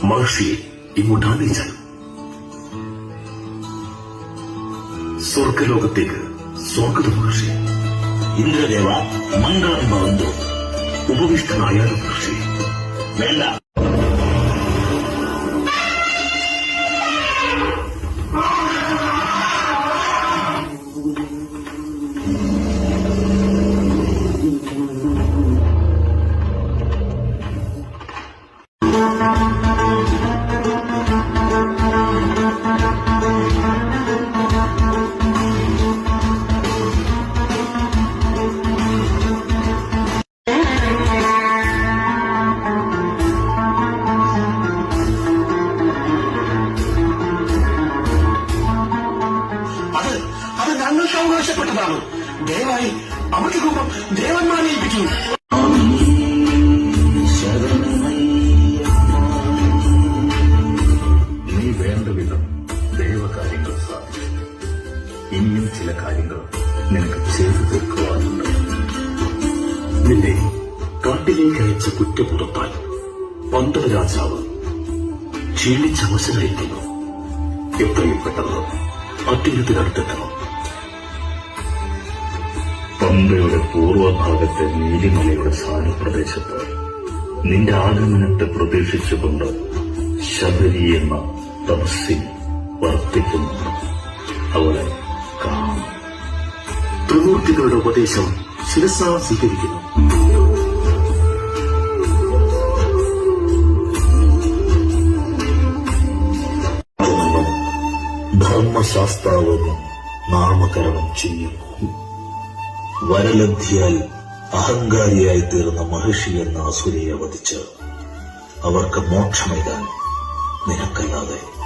മഹർഷിയെ ഇങ്ങോട്ടാനയിച്ചാൽ സ്വർഗലോകത്തേക്ക് സ്വാഗതം മഹർഷി. ഇന്ദ്രദേവ മംഗളം ഭവന്തു. ഉപവിഷ്ടനായാലും മഹർഷി. വേണ്ട. അത് ഞങ്ങൾക്ക് അവകാശപ്പെട്ടതാണ്. ദയവായി അവർക്ക് രൂപം ദേവന്മാരെ ഏൽപ്പിക്കൂ. നീ വേണ്ട വിധം ദൈവകാര്യങ്ങൾ സാധിച്ചു. ഇനിയും ചില കാര്യങ്ങൾ നിനക്ക് ചെയ്തു തീർക്കുവാനുണ്ട്. നിന്നെ കാട്ടിലേക്ക് അയച്ച കുറ്റപുറത്താൽ പന്തള രാജാവ് ക്ഷീണിച്ചവശനായിരിക്കുന്നു. എത്രയും പെട്ടെന്ന് അദ്ദേഹത്തിനടുത്തെത്തണം. പമ്പയുടെ പൂർവ്വഭാഗത്തെ നീലിമലയുടെ സാനുപ്രദേശത്ത് നിന്റെ ആഗമനത്തെ പ്രതീക്ഷിച്ചുകൊണ്ട് ശബരി എന്ന തപസ്സിനി വർത്തിക്കുന്നുണ്ട്. അവളെ കാണും. ത്രിമൂർത്തികളുടെ ഉപദേശം ശിരസാ സ്വീകരിക്കുന്നു. ധർമ്മശാസ്ത്രാവോകം നാമകരണം ചെയ്യുന്നു. വരലബ്ധിയാൽ അഹങ്കാരിയായി തീർന്ന മഹർഷി എന്ന അസുരയെ വധിച്ച് അവർക്ക് മോക്ഷമേകാൻ നിനക്കല്ലാതെ